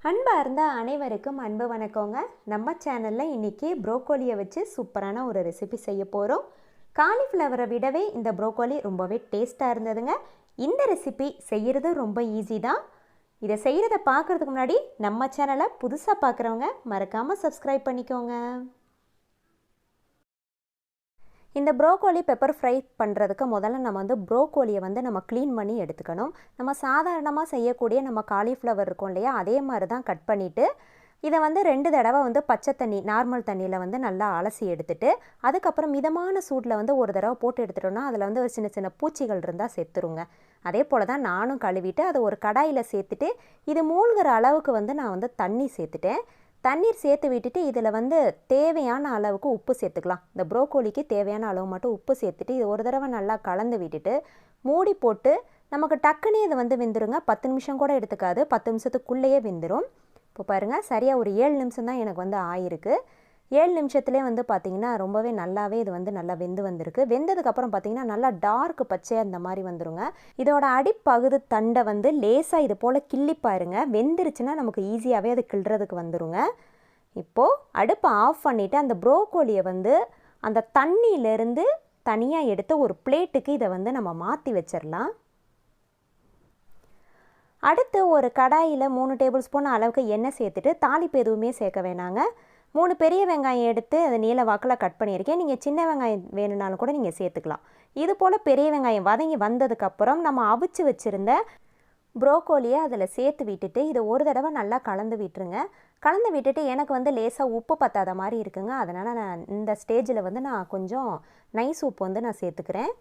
அன்பார்ந்த அனைவருக்கும் அன்பு வணக்கங்க. நம்ம சேனலில் இன்றைக்கி ப்ரோக்கோலியை வச்சு சூப்பரான ஒரு ரெசிபி செய்ய போகிறோம். காலிஃப்ளவரை விடவே இந்த ப்ரோக்கோலி ரொம்பவே டேஸ்ட்டாக இருந்ததுங்க. இந்த ரெசிபி செய்கிறது ரொம்ப ஈஸி தான். இதை செய்கிறத பார்க்குறதுக்கு முன்னாடி நம்ம சேனலை புதுசாக பார்க்குறவங்க மறக்காமல் சப்ஸ்கிரைப் பண்ணிக்கோங்க. இந்த ப்ரோக்கோலி பெப்பர் ஃப்ரை பண்ணுறதுக்கு முதல்ல நம்ம ப்ரோக்கோலியை நம்ம க்ளீன் பண்ணி எடுத்துக்கணும். நம்ம சாதாரணமாக செய்யக்கூடிய நம்ம காலிஃப்ளவர் இருக்கும் இல்லையா, அதே மாதிரி தான் கட் பண்ணிவிட்டு இதை 2 தடவை பச்சை தண்ணி நார்மல் தண்ணியில் நல்லா அலசி எடுத்துட்டு அதுக்கப்புறம் மிதமான சூட்டில் ஒரு தடவை போட்டு எடுத்துட்டோம்னா அதில் ஒரு சின்ன சின்ன பூச்சிகள் இருந்தால் செத்துருங்க. அதே போல் தான் நானும் கழுவிட்டு அதை ஒரு கடாயில் சேர்த்துட்டு இது மூழ்கிற அளவுக்கு நான் தண்ணி சேர்த்துட்டேன். தண்ணீர் சேர்த்து விட்டுட்டு இதில் தேவையான அளவுக்கு உப்பு சேர்த்துக்கலாம். இந்த ப்ரோக்கோலிக்கு தேவையான அளவு மட்டும் உப்பு சேர்த்துட்டு இது ஒரு தடவை நல்லா கலந்து விட்டுட்டு மூடி போட்டு நமக்கு டக்குனே இது வெந்துருங்க. 10 நிமிஷம் கூட எடுத்துக்காது, 10 நிமிஷத்துக்குள்ளேயே வெந்துடும். இப்போ பாருங்கள், சரியாக ஒரு 7 நிமிஷம் தான் எனக்கு ஆயிருக்கு. 7 நிமிஷத்துலேயே பார்த்திங்கன்னா ரொம்பவே நல்லாவே இது நல்லா வெந்து வந்திருக்கு. வெந்ததுக்கப்புறம் பார்த்திங்கன்னா நல்லா டார்க் பச்சையாக இந்த மாதிரி வந்துருங்க. இதோட அடிப்பகுதி தண்டை லேசாக இது போல் கிள்ளி பாருங்க. வெந்துருச்சுன்னா நமக்கு ஈஸியாகவே அது கிள்றதுக்கு வந்துருங்க. இப்போது அடுப்பை ஆஃப் பண்ணிவிட்டு அந்த ப்ரோக்கோலியை அந்த தண்ணியிலேருந்து தனியாக எடுத்து ஒரு பிளேட்டுக்கு இதை நம்ம மாற்றி வச்சிடலாம். அடுத்து ஒரு கடாயில் 3 டேபிள் ஸ்பூன் அளவுக்கு எண்ணெய் சேர்த்துட்டு தாளிப்பு எதுவுமே சேர்க்க வேணாங்க. 3 பெரிய வெங்காயம் எடுத்து அதை நீல வாக்கில் கட் பண்ணியிருக்கேன். நீங்கள் சின்ன வெங்காயம் வேணும்னாலும் கூட நீங்கள் சேர்த்துக்கலாம். இது போல் பெரிய வெங்காயம் வதங்கி வந்ததுக்கப்புறம் நம்ம அவிச்சு வச்சுருந்த ப்ரோக்கோலியை அதில் சேர்த்து விட்டுட்டு இதை ஒரு தடவை நல்லா கலந்து விட்டுருங்க. கலந்து விட்டுட்டு எனக்கு லேசாக உப்பு பத்தாத மாதிரி இருக்குங்க. அதனால் நான் இந்த ஸ்டேஜில் நான் கொஞ்சம் நைஸ் உப்பு நான் சேர்த்துக்கிறேன்.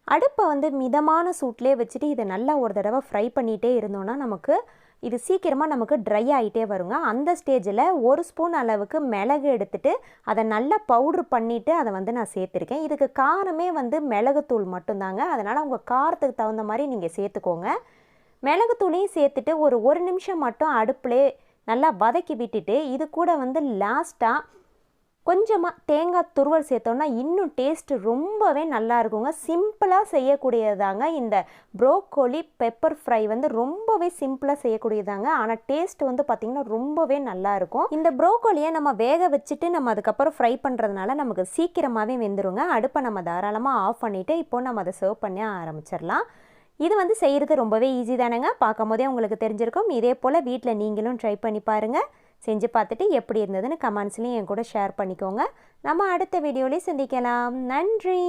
அடுப்பை மிதமான சூட்லேயே வச்சுட்டு இதை நல்லா ஒரு தடவை ஃப்ரை பண்ணிகிட்டே இருந்தோன்னா நமக்கு இது சீக்கிரமாக நமக்கு ட்ரை ஆகிட்டே வருங்க. அந்த ஸ்டேஜில் 1 ஸ்பூன் அளவுக்கு மிளகு எடுத்துகிட்டு அதை நல்லா பவுட்ரு பண்ணிவிட்டு அதை நான் சேர்த்துருக்கேன். இதுக்கு காரமே மிளகுத்தூள் மட்டும்தாங்க. அதனால் உங்கள் காரத்துக்கு தகுந்த மாதிரி நீங்கள் சேர்த்துக்கோங்க. மிளகுத்தூளையும் சேர்த்துட்டு ஒரு நிமிஷம் மட்டும் அடுப்புலே நல்லா வதக்கி விட்டுட்டு இது கூட லாஸ்ட்டாக கொஞ்சமாக தேங்காய் துருவல் சேர்த்தோன்னா இன்னும் டேஸ்ட்டு ரொம்பவே நல்லா இருக்குங்க. சிம்பிளாக செய்யக்கூடியதாங்க இந்த ப்ரோக்கோலி பெப்பர் ஃப்ரை ரொம்பவே சிம்பிளாக செய்யக்கூடியதாங்க. ஆனால் டேஸ்ட் பார்த்திங்கன்னா ரொம்பவே நல்லா இருக்கும். இந்த ப்ரோக்கோலியை நம்ம வேக வச்சுட்டு நம்ம அதுக்கப்புறம் ஃப்ரை பண்ணுறதுனால நமக்கு சீக்கிரமாகவே வெந்துருங்க. அடுப்பை நம்ம தாராளமாக ஆஃப் பண்ணிவிட்டு இப்போ நம்ம அதை சர்வ் பண்ண ஆரம்பிச்சிடலாம். இது செய்கிறது ரொம்பவே ஈஸி தானேங்க. பார்க்கும் போதே உங்களுக்கு தெரிஞ்சிருக்கும். இதே போல் வீட்டில் நீங்களும் ட்ரை பண்ணி பாருங்கள். செஞ்சு பார்த்துட்டு எப்படி இருந்ததுன்னு கமெண்ட்ஸ்லேயும் என் கூட ஷேர் பண்ணிக்கோங்க. நம்ம அடுத்த வீடியோலேயும் சந்திக்கலாம். நன்றி.